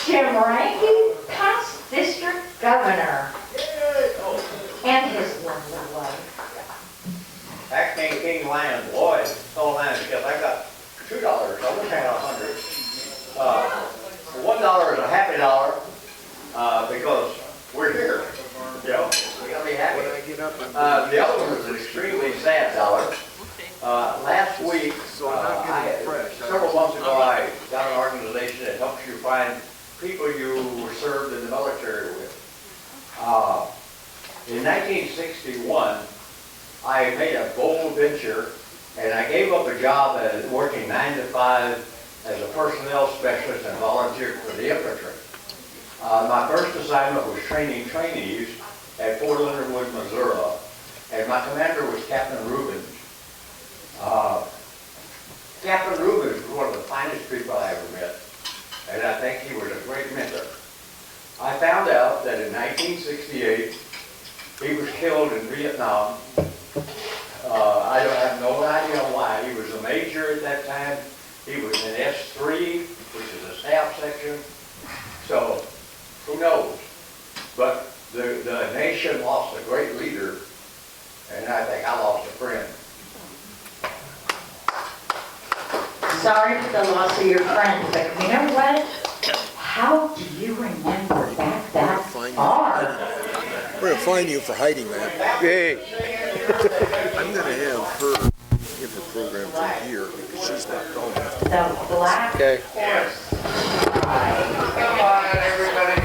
Jim Rankin, past district governor, and his lovely wife. Acting King Lion Lloyd told Lion because I got $2. I wish I had 100. $1 is a happy dollar because we're here. You know, we gotta be happy. The other one was an extremely sad dollar. Last week, several months ago, I got an organization that helps you find people you were served in the military with. In 1961, I made a bold venture, and I gave up a job at working 9 to 5 as a personnel specialist and volunteered for the infantry. My first assignment was training trainees at Fort Leonard Wood, Missouri, and my commander was Captain Rubens. Captain Rubens was one of the finest people I ever met, and I think he was a great mentor. I found out that in 1968, he was killed in Vietnam. I have no idea why. He was a major at that time. He was in S3, which is a staff section. So, who knows? But the nation lost a great leader, and I think I lost a friend. Sorry for the loss of your friend, but you know what? How do you remember back that far? We're going to fine you for hiding that. Hey. I'm going to have her give her program from here because she's not going after The black Okay. horse. Come on, everybody.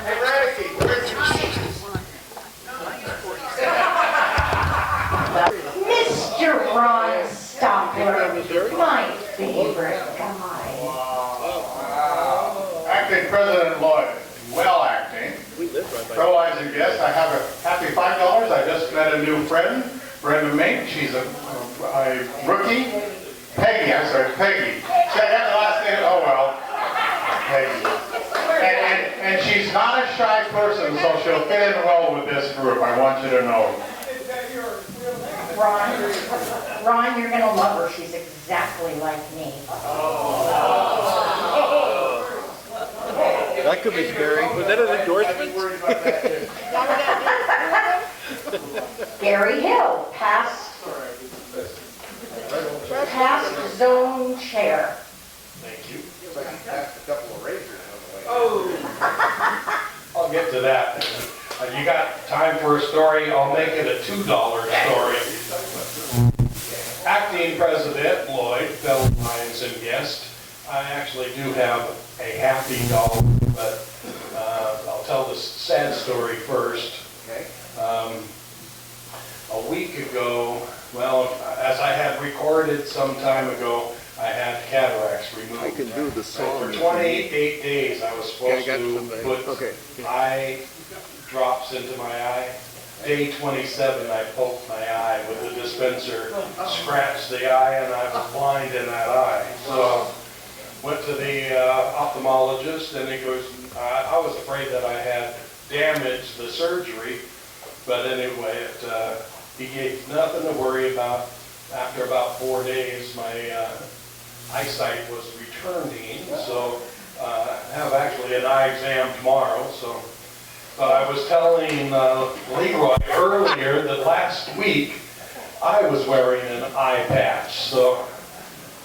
Hey, Ricky, where's your Mr. Ron Stopper, my favorite guy. Acting President Lloyd, well acting. Otherwise, I guess I have a happy $5. I just met a new friend, Brenda Manney. She's a rookie. Peggy, I'm sorry, Peggy. Should I have the last name? Oh well, Peggy. And she's not a shy person, so she'll fit in well with this group. I want you to know. Ron, you're gonna love her. She's exactly like me. That could be scary. Was that an endorsement? Gary Hill, past zone chair. Thank you. Oh. I'll get to that. You got time for a story? I'll make it a $2 story. Acting President Lloyd, fellow Lions and guest, I actually do have a happy dollar, but I'll tell the sad story first. Okay. A week ago, well, as I had recorded some time ago, I had cataracts removed. I can do the song. For 28 days, I was supposed to put Okay. eye drops into my eye. Day 27, I poked my eye with a dispenser, scratched the eye, and I was blind in that eye. So went to the ophthalmologist, and he goes, I was afraid that I had damaged the surgery, but anyway, he gave nothing to worry about. After about 4 days, my eyesight was returning, so I have actually an eye exam tomorrow. So, but I was telling Leroy earlier that last week I was wearing an eye patch. So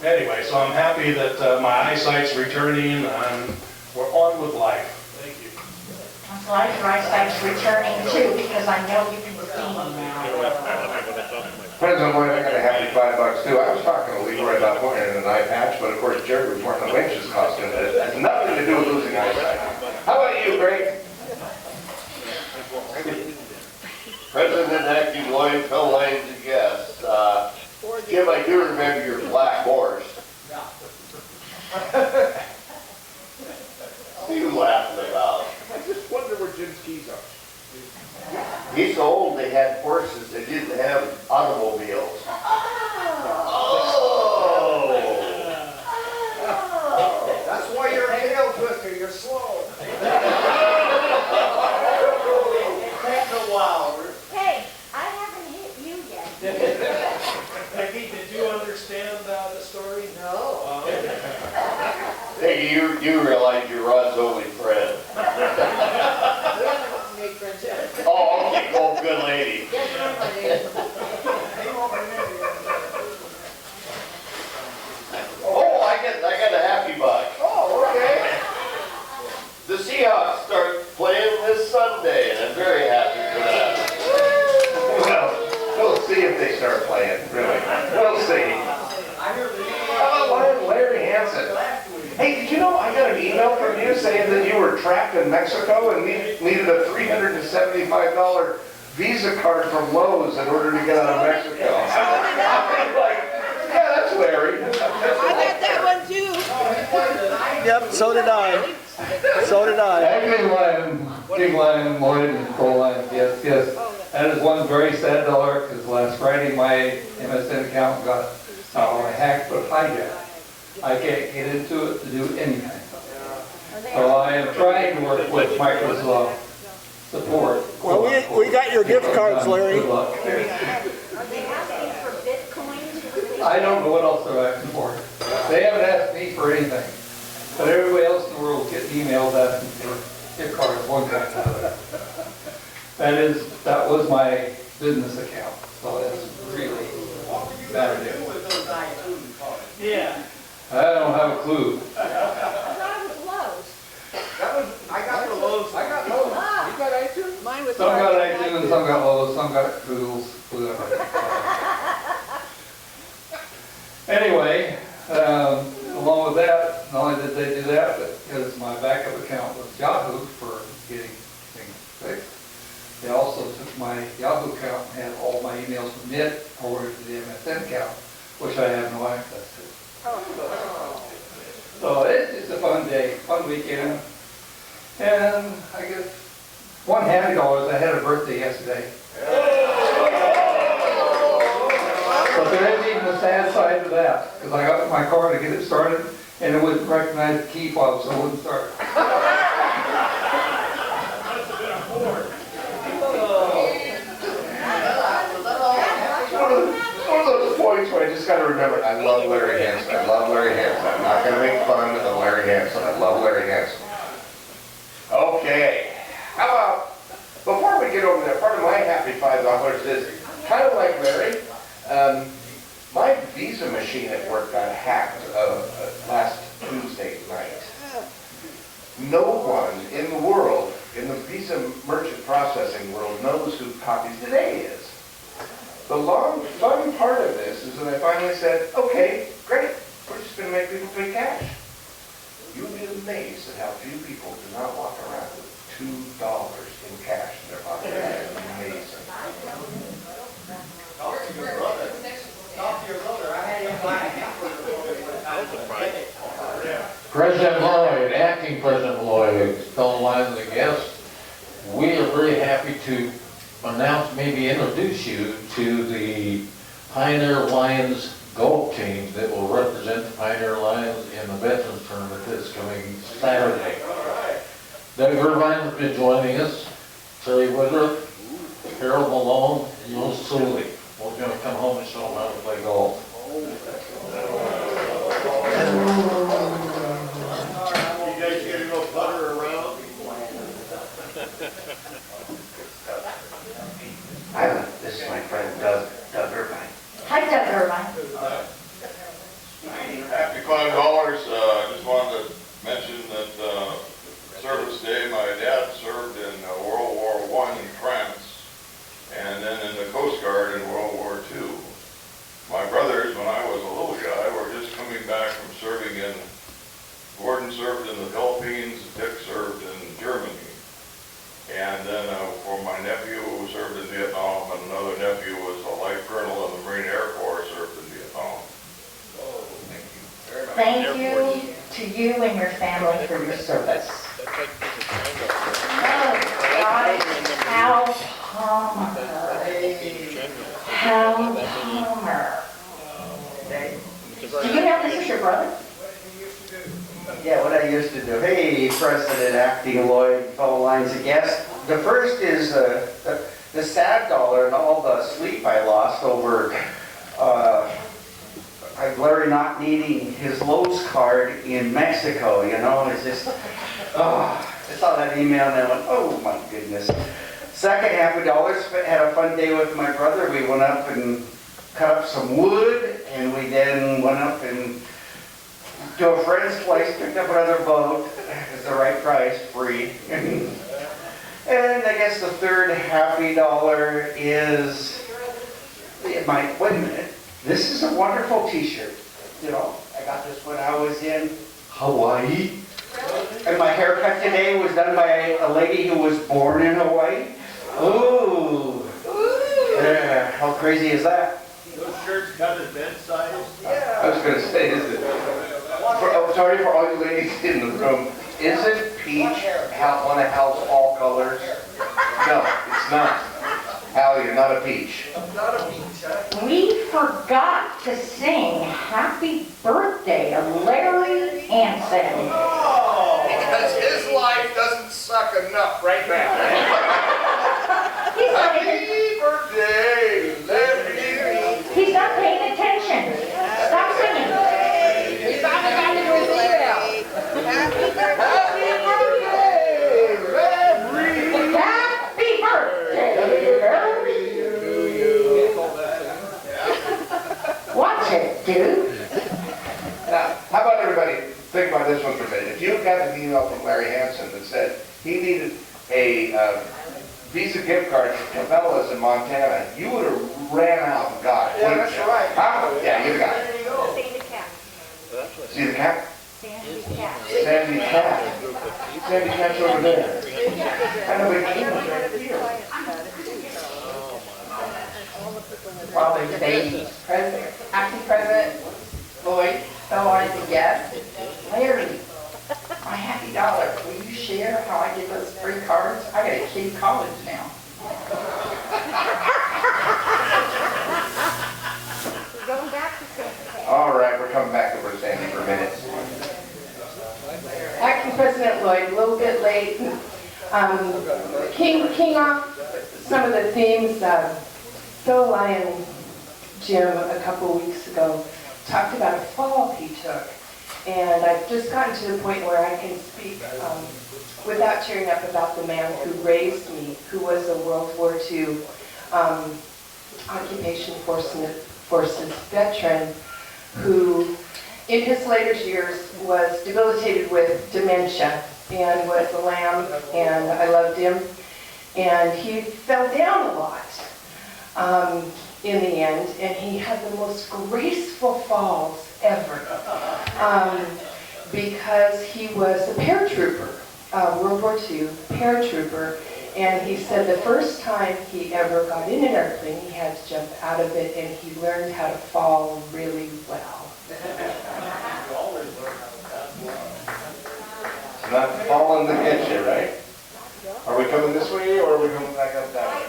anyway, so I'm happy that my eyesight's returning and we're on with life. Thank you. I'm glad your eyesight's returning too, because I know you can see me now. President Lloyd, I got a happy $5 too. I was talking to Leroy about wearing an eye patch, but of course Jerry was wearing a Lynch's costume. It has nothing to do with losing eyesight. How about you, Greg? President-elect Lloyd, fellow Lions and guests, Jim, I do remember your black horse. What are you laughing about? I just wonder where Jim's keys are. He's so old they had horses, they didn't have automobiles. That's why you're a tail twister, you're slow. Hey, I haven't hit you yet. Peggy, did you understand the story? No. Hey, you realize you're Rod's only friend. Oh, okay, oh, good lady. Oh, I got a happy buck. Oh, okay. The Seahawks start playing this Sunday, and I'm very happy for that. Well, we'll see if they start playing, really. We'll see. How about Larry Hansen? Hey, did you know I got an email from you saying that you were trapped in Mexico and needed a $375 Visa card from Lowe's in order to get out of Mexico? I'm like, yeah, that's Larry. I got that one too. Yep, so did I. So did I. Big Lion, Lloyd, and Full Lion, yes. That is one very sad dollar, because last Friday my MSN account got not only hacked, but hijacked. I can't get into it to do anything. So I am trying to work with Microsoft support. Well, we got your gift cards, Larry. Good luck. Are they asking for Bitcoin? I don't know what else they're asking for. They haven't asked me for anything. But everybody else in the world gets emails asking for gift cards of one kind or another. That was my business account, so it's really bad news. Yeah. I don't have a clue. I thought it was Lowe's. I got the Lowe's. I got Lowe's. You got iTunes? Mine was. Some got iTunes, some got Lowe's, some got Google's, whatever. Anyway, along with that, not only did they do that, but because my backup account was Yahoo for getting things fixed, they also took my Yahoo account and had all my emails from it forwarded to the MSN account, which I have no access to. So it's just a fun day, fun weekend. And I guess one handy dollar is I had a birthday yesterday. But there is even a sad side to that, because I got my car to get it started and it wouldn't recognize the key fob, so it wouldn't start. One of those points where I just got to remember, I love Larry Hansen. I love Larry Hansen. I'm not going to make fun of Larry Hansen. I love Larry Hansen. Okay. How about, before we get over there, part of my happy $5 is kind of like Larry. My Visa machine at work got hacked last Tuesday night. No one in the world, in the Visa merchant processing world, knows who Copies Today is. The fun part of this is that I finally said, okay, great, we're just going to make people pay cash. You'll be amazed at how few people do not walk around with $2 in cash in their pocket. That is amazing. President Lloyd, Acting President Lloyd, fellow Lions and guests, we are very happy to announce, maybe introduce you to the Pioneer Lions golf team that will represent the Pioneer Lions in the Veterans Tournament that's coming Saturday. Doug Irvine has been joining us, Terry Woodruff, Harold Malone, and Will Sully. We're going to come home and show them how to play golf. You guys get a little butter around? This is my friend Doug Irvine. Hi, Doug Irvine. Happy $5. Just wanted to mention that Service Day, my dad served in World War I in France, and then in the Coast Guard in World War II. My brothers, when I was a little guy, were just coming back from serving in, Gordon served in the Philippines, Dick served in Germany. And then for my nephew who served in Vietnam, and another nephew was a life colonel in the Marine Air Corps, served in Vietnam. Oh, thank you very much. Thank you to you and your family for your service. Oh, God, Hal Palmer. Hal Palmer. Do you know this is your brother? Yeah, what I used to do. Hey, President, Acting Lloyd, fellow Lions and guests. The first is the sad dollar and all the sleep I lost over, I Larry not needing his Lowe's card in Mexico, you know, it's just, oh, I saw that email and I went, oh my goodness. Second $50, had a fun day with my brother. We went up and cut up some wood, and we then went up and to a friend's place, picked up another boat. It's the right price, free. And I guess the third $50 is, wait a minute, this is a wonderful t-shirt. You know, I got this when I was in Hawaii. And my haircut today was done by a lady who was born in Hawaii. Ooh. Yeah, how crazy is that? Those shirts cut at bed size? Yeah. I was going to say, is it? Sorry for all you ladies in the room. Isn't peach one of Hal's fall colors? No, it's not. Hal, you're not a peach. I'm not a peach, huh? We forgot to sing happy birthday to Larry Hansen. Oh, because his life doesn't suck enough right now. He's not Happy birthday, Larry. He's not paying attention. Stop singing. He finally got into his email. Happy birthday. Happy birthday, Larry. Watch it, dude. Now, how about everybody think about this one for a minute. If you got an email from Larry Hansen that said he needed a Visa gift card for Cabela's in Montana, you would have ran out and got it. Yeah, wouldn't that's you? right. Huh? Yeah, you got it. See the cat. See the cat? Sandy cat. Sandy cat. Sandy cat's over there. I know, but he was right here. Father's Day present, happy present, Lloyd, so I said yes. Larry, my happy dollar, will you share how I get those free cards? I got a kid in college now. We're going back to Sandy. All right, we're coming back over to Sandy for a minute. Acting President Lloyd, a little bit late. King off some of the themes. Phil Lyon, Jim, a couple weeks ago, talked about a fall he took. And I've just gotten to the point where I can speak without tearing up about the man who raised me, who was a World War II occupation forces veteran, who in his later years was debilitated with dementia and was a lamb, and I loved him. And he fell down a lot in the end, and he had the most graceful falls ever because he was a paratrooper, World War II paratrooper, and he said the first time he ever got in an airplane, he had to jump out of it, and he learned how to fall really well. It's not falling to get you, right? Are we coming this way or are we coming back up that way?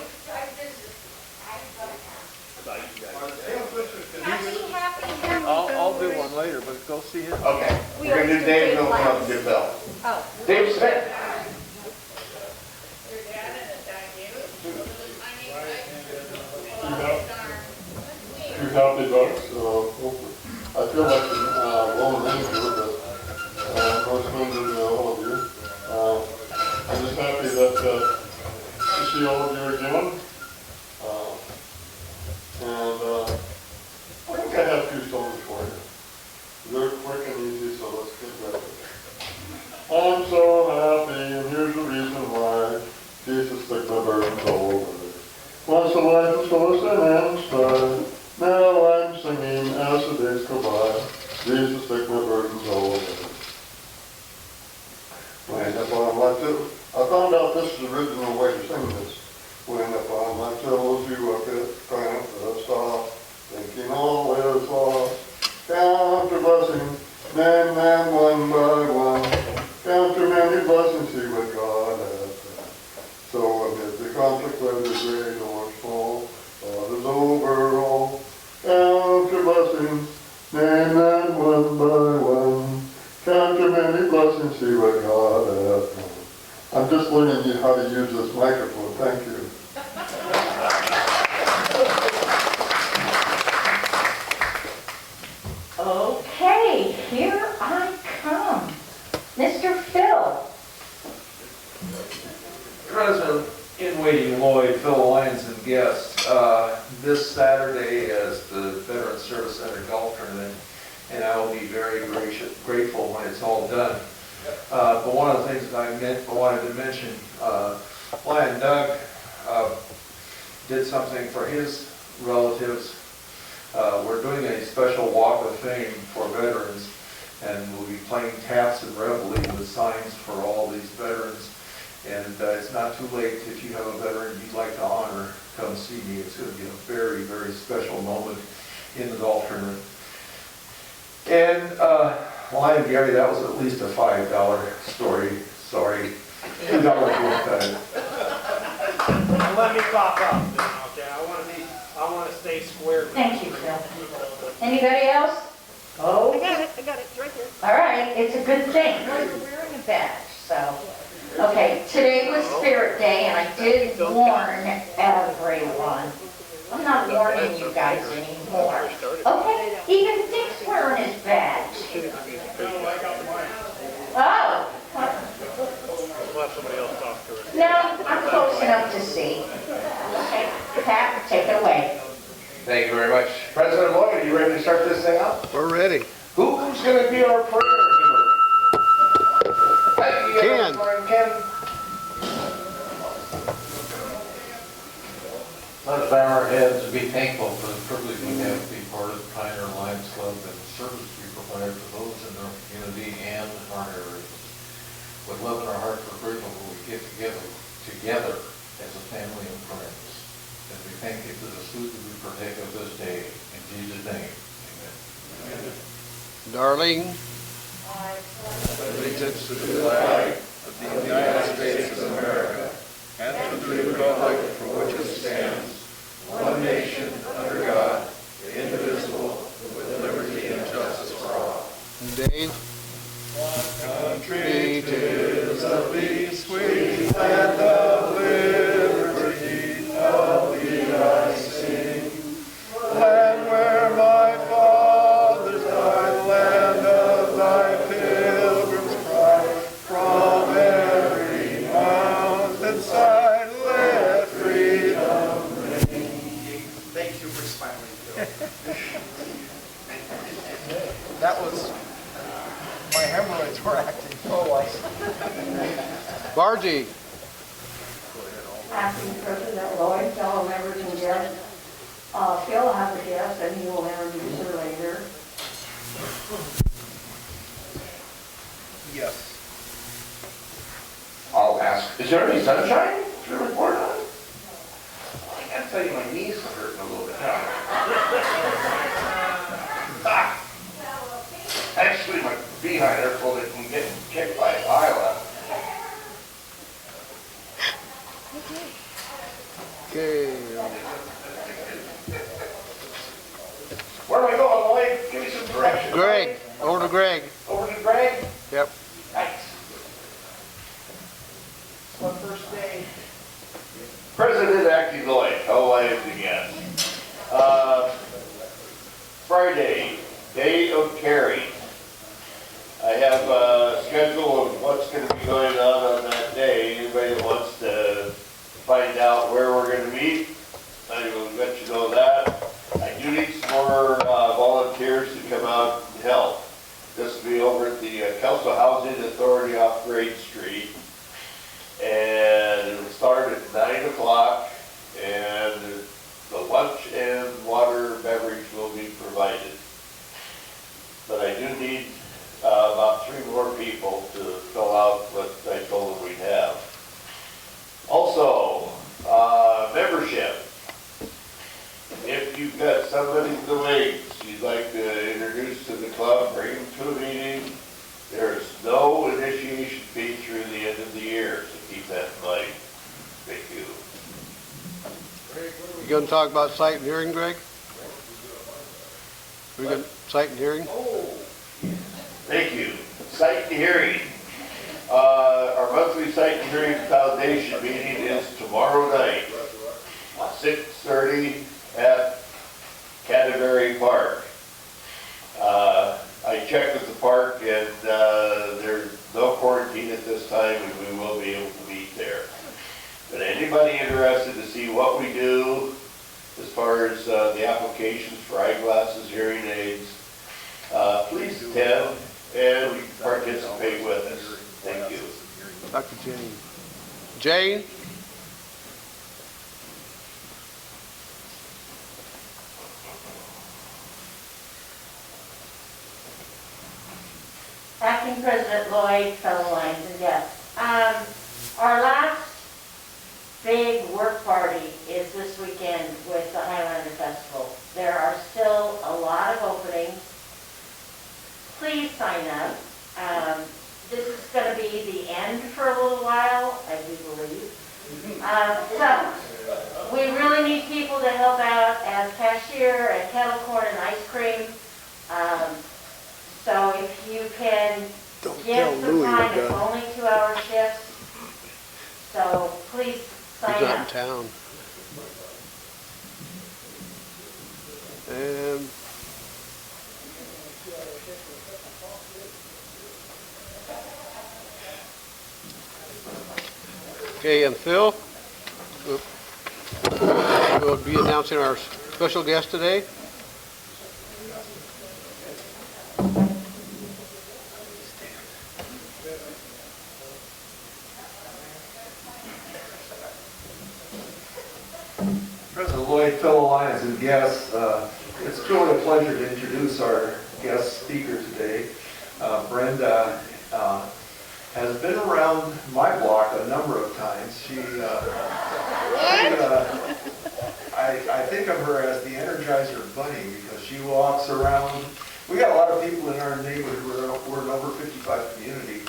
I'll do one later, but go see him. Okay, we're gonna do Dave, and we'll come up and do Bill. Oh. Dave Smith. Two healthy bucks, I feel like a lone ranger, but no stranger to all of you. I'm just happy that to see all of you again. I think I have two songs for you. They're quick and easy, so let's get ready. I'm so happy, and here's the reason why. Jesus took my burdens all over me. Once a life was full of sin and strife. Now I'm singing as the days go by. Jesus took my burdens all over me. When upon my toes, I found out this is the original way to sing this. When upon my toes you walk it, cramp the stop, thinking all is lost. Count your blessings, name them one by one. Count your many blessings, see what God has done. So amid the conflict, whether great or small, God is over all. Count your blessings, name them one by one. Count your many blessings, see what God has done. I'm just learning you how to use this microphone. Thank you. here I come. Mr. Phil. President in waiting Lloyd, Phil Lyons and guests, this Saturday is the Veterans Service Center Golf Tournament, and I will be very grateful when it's all done. But one of the things that I wanted to mention, Lion Doug did something for his relatives. We're doing a special walk of fame for veterans, and we'll be playing taps and reveille with signs for all these veterans. And it's not too late if you have a veteran you'd like to honor, come see me. It's going to be a very, very special moment in the golf tournament. And Lion Gary, that was at least a $5 story. Sorry, $2 worth of it. Let me pop up, okay? I want to stay square. Thank you, Phil. Anybody else? Oh. I got it, it's right here. All right, it's a good thing. Well, you're wearing a badge, so. Okay, today was Spirit Day, and I did warn everyone. I'm not warning you guys anymore. Okay, even Dick's wearing his badge. Oh. Let somebody else talk to her. No, I'm close enough to see. Okay, Pat, take it away. Thank you very much. President Lloyd, are you ready to start this thing out? We're ready. Who's going to be our prayer giver? Ken. Ken. Let's bow our heads and be thankful for the privilege we have to be part of the Pioneer Lions Club and the service we provide for those in our community and our areas. With love in our hearts, we're grateful when we get together as a family and friends. And we thank you for the food that we partake of this day. In Jesus' name, amen. Darling. Allegiance to the flag of the United States of America and to the republic for which it stands, one nation, under God, indivisible, with liberty and justice for all. Dave. One country, 'tis of thee, sweet land of liberty, of thee I sing. Land where my fathers died, land of thy pilgrims pride, from every mountain side, let freedom ring. Thank you for smiling, Phil. That was, my hemorrhoids were acting. Oh, I see. Margie. Acting President Lloyd, fellow members and guests. Phil has a guest and he will introduce her later. Yes. I'll ask, is there any sunshine to report on? I gotta tell you, my knees are hurting a little bit. Actually, my behind are full of from getting kicked by Isla. Okay. Where am I going, Lloyd? Give me some direction. Greg. Over to Greg. Over to Greg? Yep. Nice. My first day. President-elect Lloyd, how are you again? Friday, Day of Caring. I have a schedule of what's going to be going on that day. Anybody that wants to find out where we're going to meet, I will let you know that. I do need some more volunteers to come out and help. This will be over at the Kelso Housing Authority off Grade Street. And it will start at 9 o'clock, and the lunch and water beverage will be provided. But I do need about 3 more people to fill out what I told them we'd have. Also, membership. If you've got somebody in the wings you'd like to introduce to the club, bring them to a meeting. There's no initiation fee through the end of the year, so keep that in mind. Thank you. You going to talk about sight and hearing, Greg? We got sight and hearing? Thank you. Sight and hearing. Our monthly Sight and Hearing Foundation meeting is tomorrow night, 6:30 at Canterbury Park. I checked with the park, and there's no quarantine at this time, and we will be able to meet there. But anybody interested to see what we do as far as the applications for eyeglasses, hearing aids, please attend and participate with us. Thank you. Dr. Jane. Jane? Acting President Lloyd, fellow Lions and guests. Our last big work party is this weekend with the Highlander Festival. There are still a lot of openings. Please sign up. This is going to be the end for a little while, I do believe. So we really need people to help out as cashier and kettle corn and ice cream. So if you can give some time, it's only 2-hour shifts. So please sign He's not in up. town. And okay, and Phil, we'll be announcing our special guest today. President Lloyd, fellow Lions and guests, it's truly a pleasure to introduce our guest speaker today. Brenda has been around my block a number of times. I think of her as the Energizer Bunny because she walks around. We got a lot of people in our neighborhood. We're an over 55 community,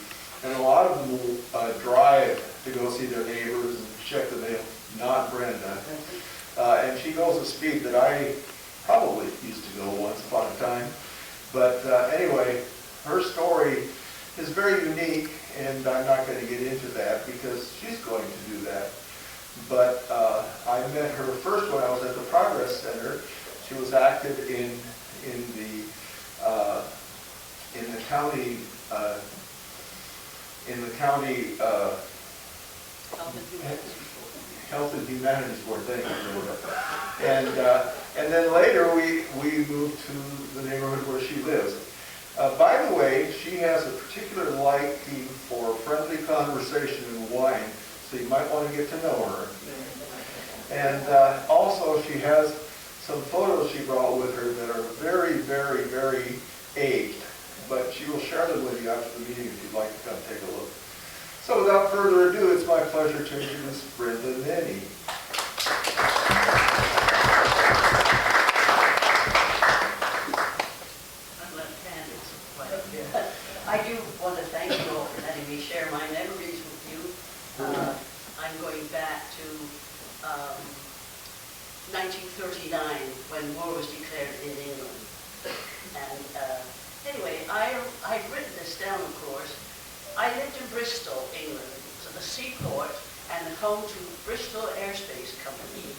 and a lot of them will drive to go see their neighbors and check the mail. Not Brenda. And she goes a speed that I probably used to go once upon a time. But anyway, her story is very unique, and I'm not going to get into that because she's going to do that. But I met her first when I was at the Progress Center. She was active in the county Health and Humanities Board, thank you. And then later we moved to the neighborhood where she lives. By the way, she has a particular liking for friendly conversation and wine, so you might want to get to know her. And also she has some photos she brought with her that are very, very, very aged, but she will share them with you after the meeting if you'd like to come take a look. So without further ado, it's my pleasure to introduce Brenda Manney. I'm left-handed, but I do want to thank you all for letting me share my memories with you. I'm going back to 1939 when war was declared in England. And anyway, I've written this down, of course. I lived in Bristol, England. It was a seaport and home to Bristol Airspace Company.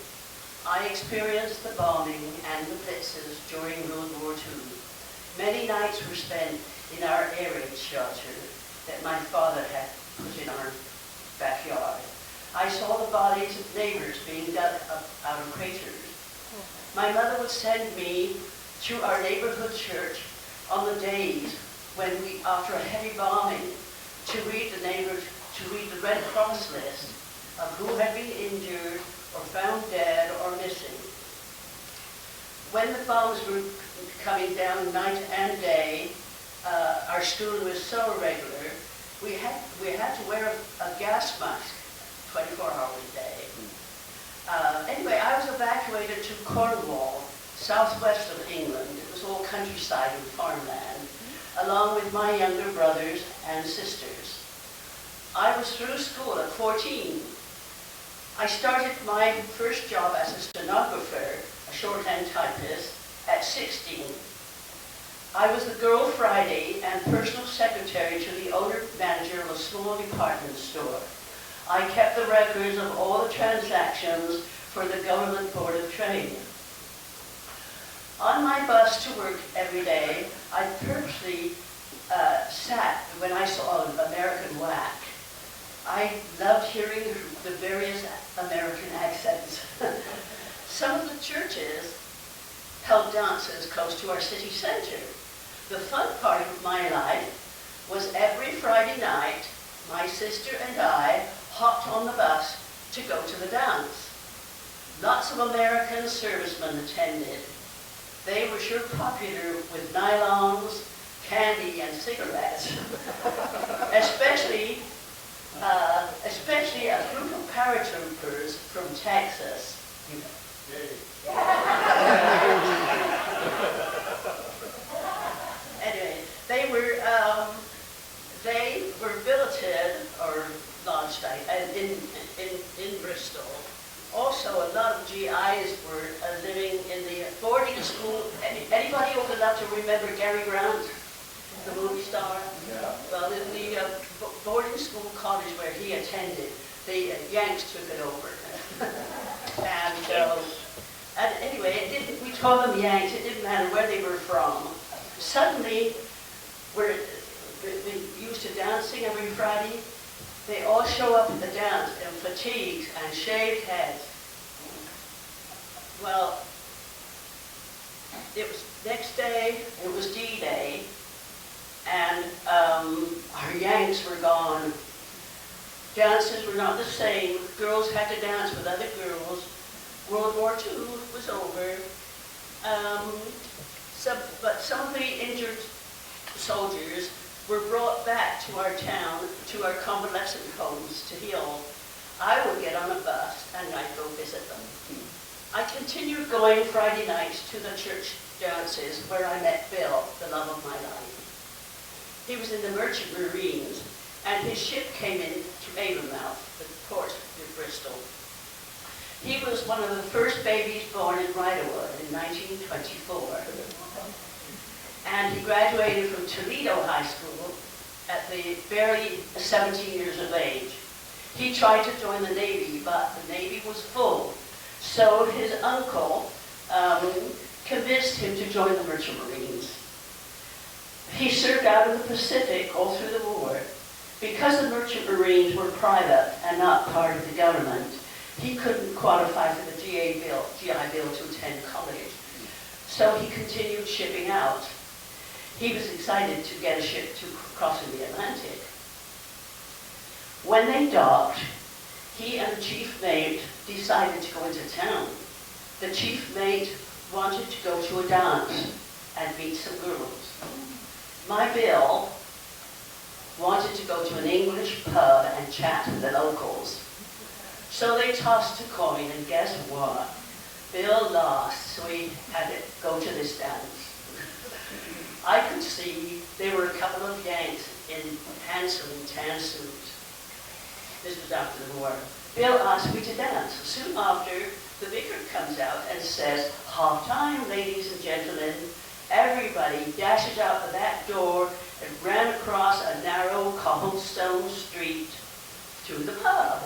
I experienced the bombing and the blitzes during World War II. Many nights were spent in our air raid shelter that my father had put in our backyard. I saw the bodies of neighbors being dug up out of craters. My mother would send me to our neighborhood church on the days when we, after a heavy bombing, to read the Red Cross list of who had been injured or found dead or missing. When the bombs were coming down night and day, our school was so irregular, we had to wear a gas mask 24 hours a day. Anyway, I was evacuated to Cornwall, southwest of England. It was all countryside and farmland, along with my younger brothers and sisters. I was through school at 14. I started my first job as a stenographer, a shorthand typist, at 16. I was the girl Friday and personal secretary to the owner-manager of a small department store. I kept the records of all the transactions for the Government Board of Trade. On my bus to work every day, I purposely sat when I saw American Whack. I loved hearing the various American accents. Some of the churches held dances close to our city center. The fun part of my life was every Friday night, my sister and I hopped on the bus to go to the dance. Lots of American servicemen attended. They were sure popular with nylons, candy, and cigarettes. especially a group of paratroopers from Texas. Anyway, they were billeted or lodged in Bristol. Also, a lot of GIs were living in the boarding school. Anybody old enough to remember Gary Grant, the movie star? Yeah. Well, in the boarding school college where he attended, the Yanks took it over. and anyway, we called them Yanks. It didn't matter where they were from. Suddenly, we're used to dancing every Friday. They all show up at the dance in fatigues and shaved heads. Well, it was next day, it was D-Day, and our Yanks were gone. Dances were not the same. Girls had to dance with other girls. World War II was over. But some of the injured soldiers were brought back to our town, to our convalescent homes to heal. I would get on a bus and I'd go visit them. I continued going Friday nights to the church dances where I met Bill, the love of my life. He was in the Merchant Marines and his ship came in through Avonmouth, the port near Bristol. He was one of the first babies born in Riderwood in 1924. And he graduated from Toledo High School at the barely 17 years of age. He tried to join the Navy, but the Navy was full. So his uncle convinced him to join the Merchant Marines. He served out in the Pacific all through the war. Because the Merchant Marines were private and not part of the government, he couldn't qualify for the GI Bill to attend college. So he continued shipping out. He was excited to get a ship to crossing the Atlantic. When they docked, he and the chief mate decided to go into town. The chief mate wanted to go to a dance and meet some girls. My Bill wanted to go to an English pub and chat with the locals. So they tossed a coin, and guess what? Bill lost, so he had to go to this dance. I could see there were a couple of Yanks in handsome tan suits. This was after the war. Bill asked me to dance. Soon after, the vicar comes out and says, "Half time, ladies and gentlemen." Everybody dashes out the back door and ran across a narrow cobblestone street to the pub.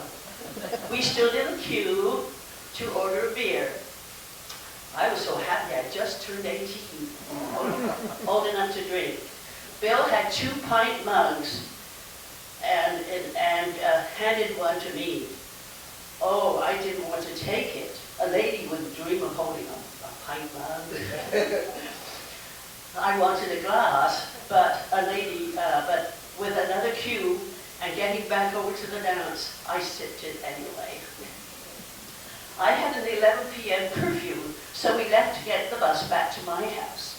We stood in a queue to order a beer. I was so happy I just turned 18, old enough to drink. Bill had 2-pint mugs and handed one to me. Oh, I didn't want to take it. A lady wouldn't dream of holding a pint mug. I wanted a glass, but with another cue and getting back over to the dance, I sipped it anyway. I had an 11 p.m. curfew, so we left to get the bus back to my house.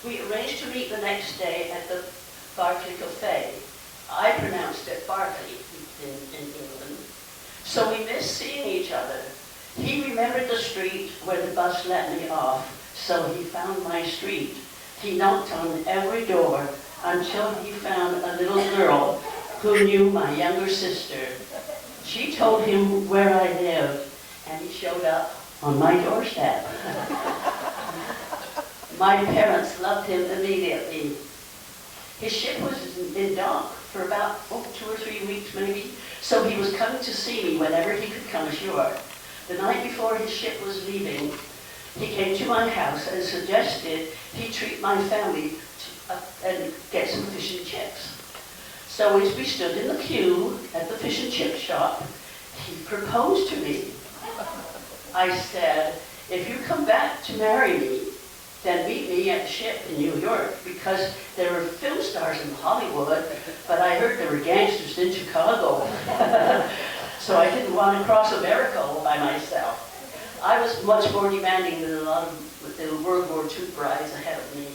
We arranged to meet the next day at the Berkeley Cafe. I pronounced it Barclay in England. So we missed seeing each other. He remembered the street where the bus let me off, so he found my street. He knocked on every door until he found a little girl who knew my younger sister. She told him where I lived, and he showed up on my doorstep. My parents loved him immediately. His ship was in dock for about 2 or 3 weeks maybe, so he was coming to see me whenever he could come ashore. The night before his ship was leaving, he came to my house and suggested he treat my family and get some fish and chips. So as we stood in the queue at the fish and chip shop, he proposed to me. I said, if you come back to marry me, then meet me at the ship in New York, because there were film stars in Hollywood, but I heard there were gangsters in Chicago. So I didn't want to cross America all by myself. I was much more demanding than a lot of the World War II brides ahead of me.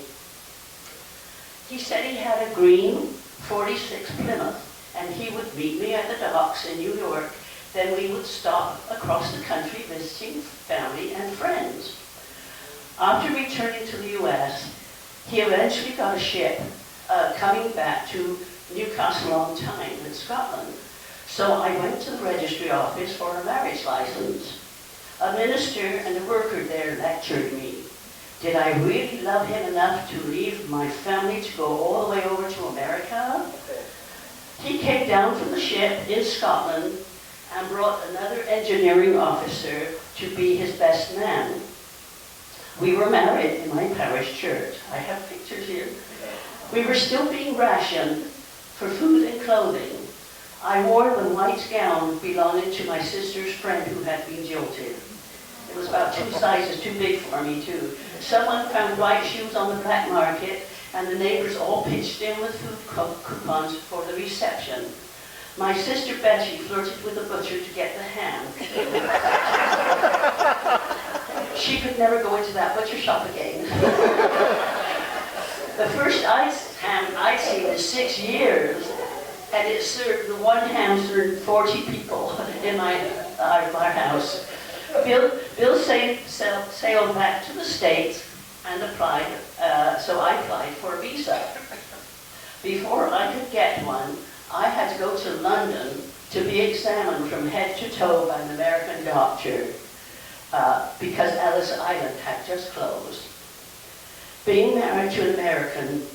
He said he had a green 46 Plymouth, and he would meet me at the docks in New York. Then we would stop across the country visiting family and friends. After returning to the U.S., he eventually got a ship coming back to Newcastle on Tyne in Scotland. So I went to the registry office for a marriage license. A minister and a worker there lectured me. Did I really love him enough to leave my family to go all the way over to America? He came down from the ship in Scotland and brought another engineering officer to be his best man. We were married in my parish church. I have pictures here. We were still being rationed for food and clothing. I wore the white gown belonging to my sister's friend who had been jilted. It was about 2 sizes too big for me, too. Someone found white shoes on the black market, and the neighbors all pitched in with food coupons for the reception. My sister Betty flirted with the butcher to get the ham. She could never go into that butcher shop again. The first ham I'd seen in 6 years, and it served, the one ham served 40 people in our house. Bill sailed back to the States and applied, so I applied for a visa. Before I could get one, I had to go to London to be examined from head to toe by an American doctor because Ellis Island had just closed. Being married to an American,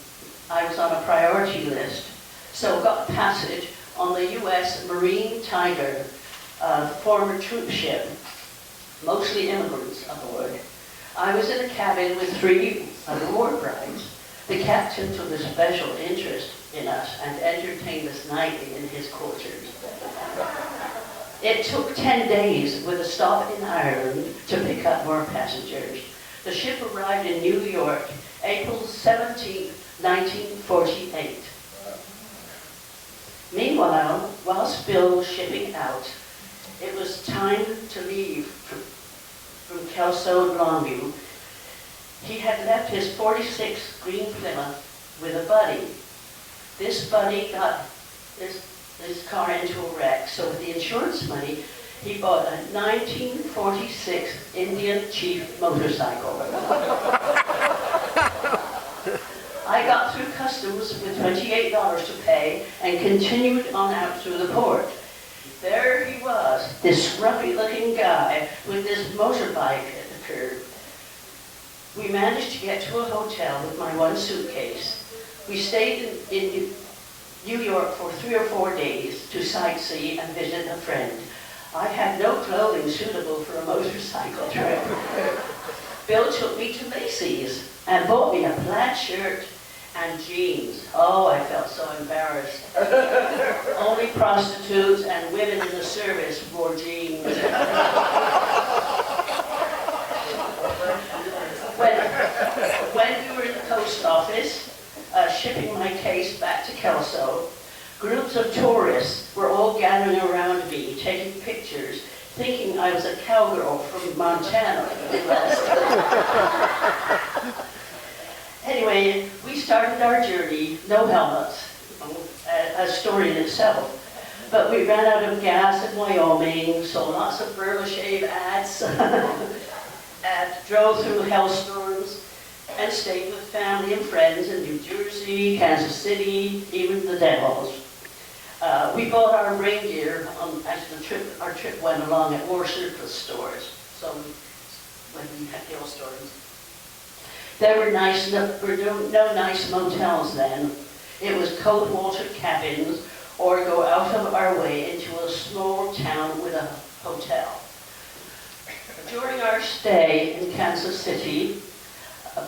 I was on a priority list, so got passage on the U.S. Marine Tiger, former troop ship, mostly immigrants aboard. I was in a cabin with 3 of the war brides. The captain took a special interest in us and entertained us nightly in his quarters. It took 10 days with a stop in Ireland to pick up more passengers. The ship arrived in New York, April 17, 1948. Meanwhile, whilst Bill was shipping out, it was time to leave from Kelso and Longview. He had left his 46 green Plymouth with a buddy. This buddy got his car into a wreck, so with the insurance money, he bought a 1946 Indian Chief motorcycle. I got through customs with $28 to pay and continued on out through the port. There he was, this scruffy-looking guy with this motorbike at the curb. We managed to get to a hotel with my one suitcase. We stayed in New York for 3 or 4 days to sightsee and visit a friend. I had no clothing suitable for a motorcycle trip. Bill took me to Macy's and bought me a plaid shirt and jeans. Oh, I felt so embarrassed. Only prostitutes and women in the service wore jeans. When we were in the post office, shipping my case back to Kelso, groups of tourists were all gathering around me, taking pictures, thinking I was a cowgirl from Montana. Anyway, we started our journey, no helmets, a story in itself. But we ran out of gas in Wyoming, saw lots of Burma Shave ads, and drove through hailstorms, and stayed with family and friends in New Jersey, Kansas City, even the Devils. We bought our rain gear as our trip went along at war surplus stores, so when we had hailstorms. There were no nice motels then. It was cold water cabins or go out of our way into a small town with a hotel. During our stay in Kansas City,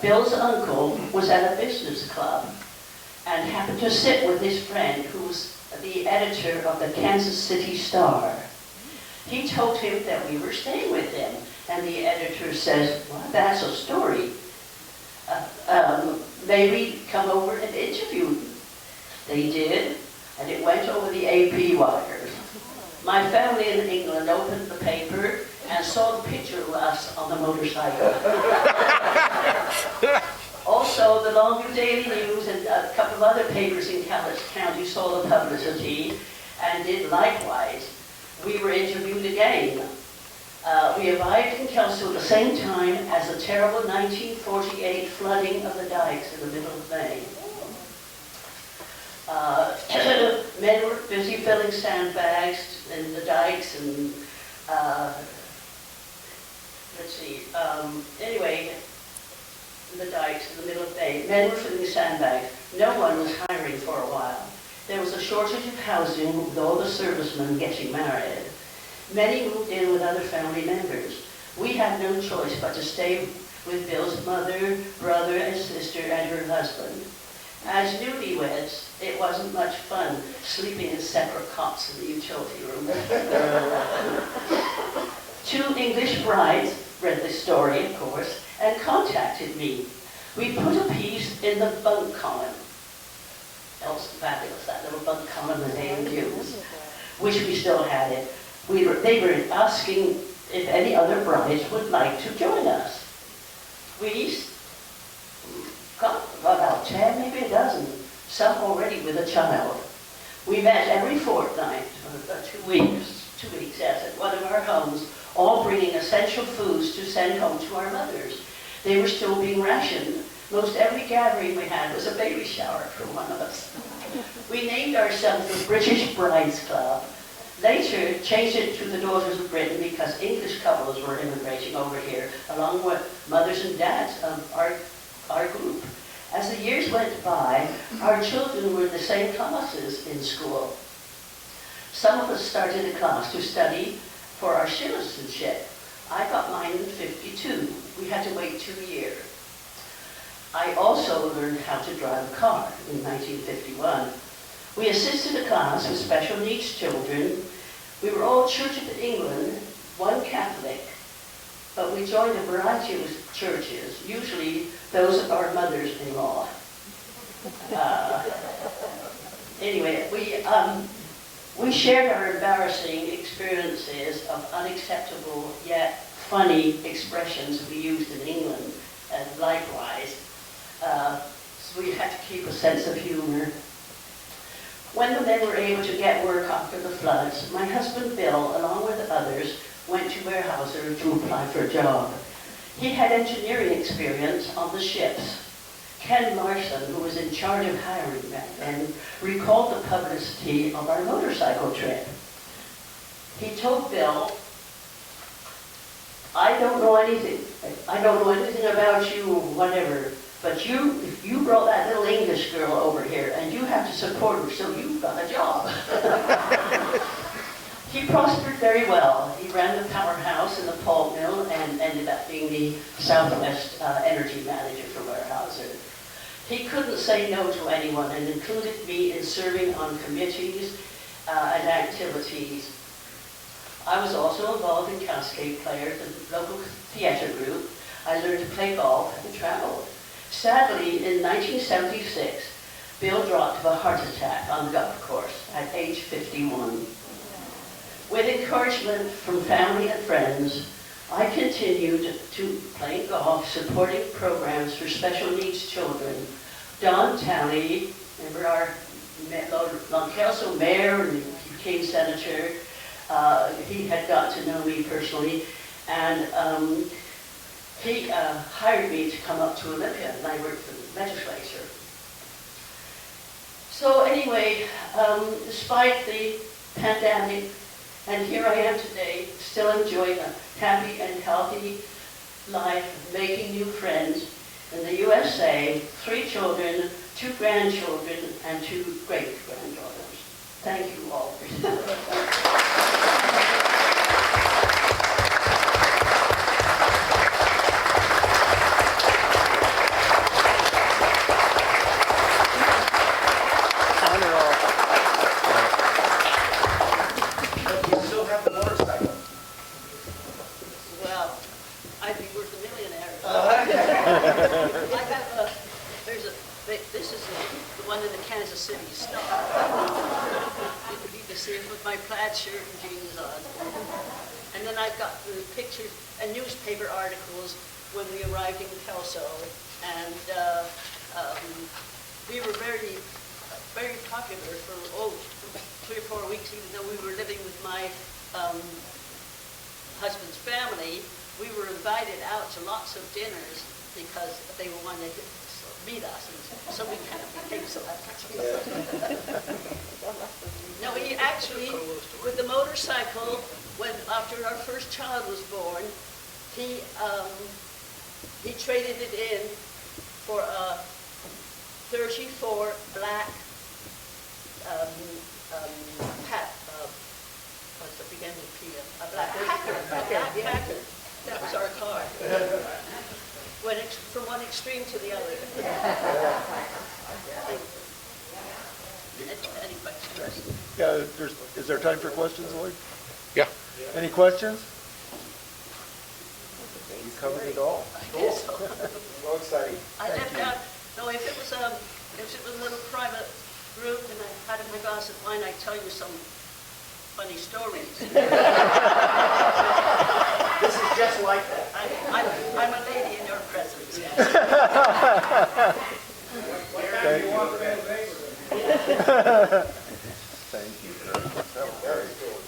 Bill's uncle was at a business club and happened to sit with his friend who was the editor of the Kansas City Star. He told him that we were staying with him, and the editor says, well, that's a story. Maybe come over and interview him. They did, and it went over the AP wires. My family in England opened the paper and saw the picture of us on the motorcycle. Also, the Longview Daily News and a couple of other papers in Calais County saw the publicity and did likewise. We were interviewed again. We arrived in Kelso at the same time as the terrible 1948 flooding of the dikes in the middle of May. Men were busy filling sandbags in the dikes and, anyway, the dikes in the middle of May. Men were filling sandbags. No one was hiring for a while. There was a shortage of housing with all the servicemen getting married. Many moved in with other family members. We had no choice but to stay with Bill's mother, brother, and sister, and her husband. As newlyweds, it wasn't much fun sleeping in separate cots in the utility room. 2 English brides read the story, of course, and contacted me. We put a piece in the bunk column. That was fabulous, that little bunk column in the Daily News. Wish we still had it. They were asking if any other brides would like to join us. We got about 10, maybe a dozen, some already with a child. We met every fortnight, 2 weeks, yes, at one of our homes, all bringing essential foods to send home to our mothers. They were still being rationed. Most every gathering we had was a baby shower for one of us. We named ourselves the British Brides Club. Later, changed it to the Daughters of Britain because English couples were immigrating over here, along with mothers and dads of our group. As the years went by, our children were in the same classes in school. Some of us started a class to study for our citizenship. I got mine in '52. We had to wait 2 years. I also learned how to drive a car in 1951. We assisted a class with special needs children. We were all Church of England, one Catholic, but we joined a variety of churches, usually those of our mothers-in-law. Anyway, we shared our embarrassing experiences of unacceptable yet funny expressions we used in England, and likewise. So we had to keep a sense of humor. When the men were able to get work after the floods, my husband Bill, along with others, went to Weyerhaeuser to apply for a job. He had engineering experience on the ships. Ken Larson, who was in charge of hiring back then, recalled the publicity of our motorcycle trip. He told Bill, I don't know anything about you or whatever, but you brought that little English girl over here and you have to support her, so you've got a job. He prospered very well. He ran the powerhouse in the pulp mill and ended up being the Southwest energy manager for Weyerhaeuser. He couldn't say no to anyone and included me in serving on committees and activities. I was also involved in Cascade Players, the local theater group. I learned to play golf and traveled. Sadly, in 1976, Bill dropped of a heart attack on the golf course at age 51. With encouragement from family and friends, I continued to play golf, supporting programs for special needs children. Don Talley, remember our Longview mayor, and he became senator. He had got to know me personally, and he hired me to come up to Olympia, and I worked for the legislature. So anyway, despite the pandemic, and here I am today, still enjoying a happy and healthy life, making new friends in the USA, 3 children, 2 grandchildren, and 2 great-granddaughters. Thank you all. my plaid shirt and jeans on. And then I've got the pictures and newspaper articles when we arrived in Kelso. And we were very, very popular for 3 or 4 weeks, even though we were living with my husband's family. We were invited out to lots of dinners because they wanted to meet us, and so we kind of became celebrities. No, he actually, with the motorcycle, when after our first child was born, he traded it in for a 34 black what's the beginning of P? A black Packer. That was our car. From one extreme to the other. Any questions? Yeah, is there time for questions, Lloyd? Yeah. Any questions? You covered it all. Cool. Well, exciting. I left out, no, if it was a little private group and I had my glass of wine, I'd tell you some funny stories. This is just like that. I'm a lady in your presence. Thank you. Thank you very much. That was very cool.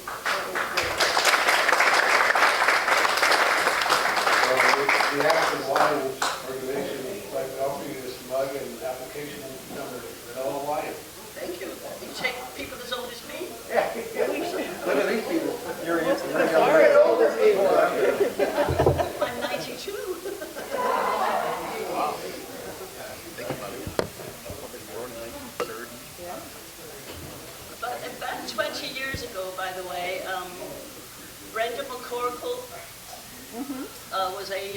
The Action Lions organization would like to offer you this mug and application number, Vanilla Lion. Thank you. You take people as old as me? Yeah. Look at these people. You're I'm 92. But about 20 years ago, by the way, Brenda McCorkle was a,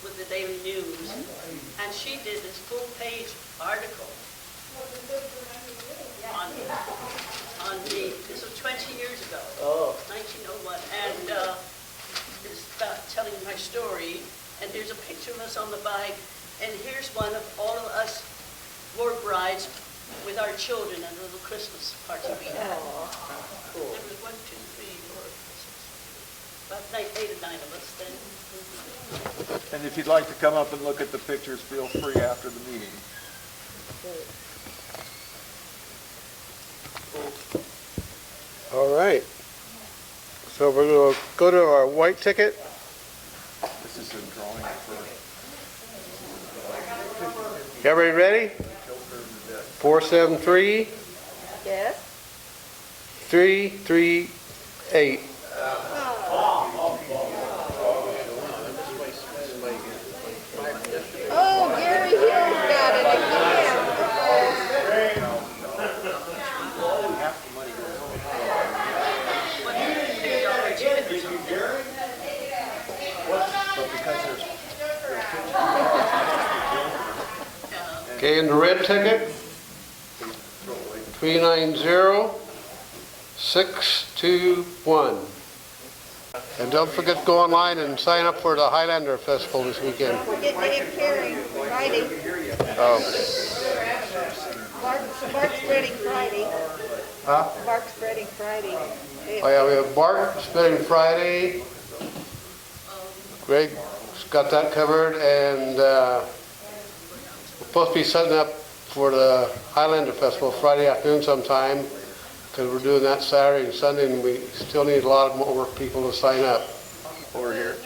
with the Daily News, and she did this full-page article on me. This was 20 years ago, 1901, and it's about telling my story. And there's a picture of us on the bike, and here's one of all of us war brides with our children at a little Christmas party we had. Cool. There was 1, 2, 3, 4, 5, 6, 7, 8, about 8 or 9 of us then. And if you'd like to come up and look at the pictures, feel free after the meeting. All right. So we're going to go to our white ticket. This is a drawing for... Everybody ready? 473 Yes? 338. Oh, Gary Hill's got it again. Okay, and the red ticket, 390621. And don't forget to go online and sign up for the Highlander Festival this weekend. Don't forget Dave Carey, Friday. Oh. Bark spreading Friday. Huh? Bark spreading Friday. Oh yeah, we have Bart spreading Friday. Greg's got that covered, and we're supposed to be setting up for the Highlander Festival Friday afternoon sometime, because we're doing that Saturday and Sunday, and we still need a lot more people to sign up. Over here.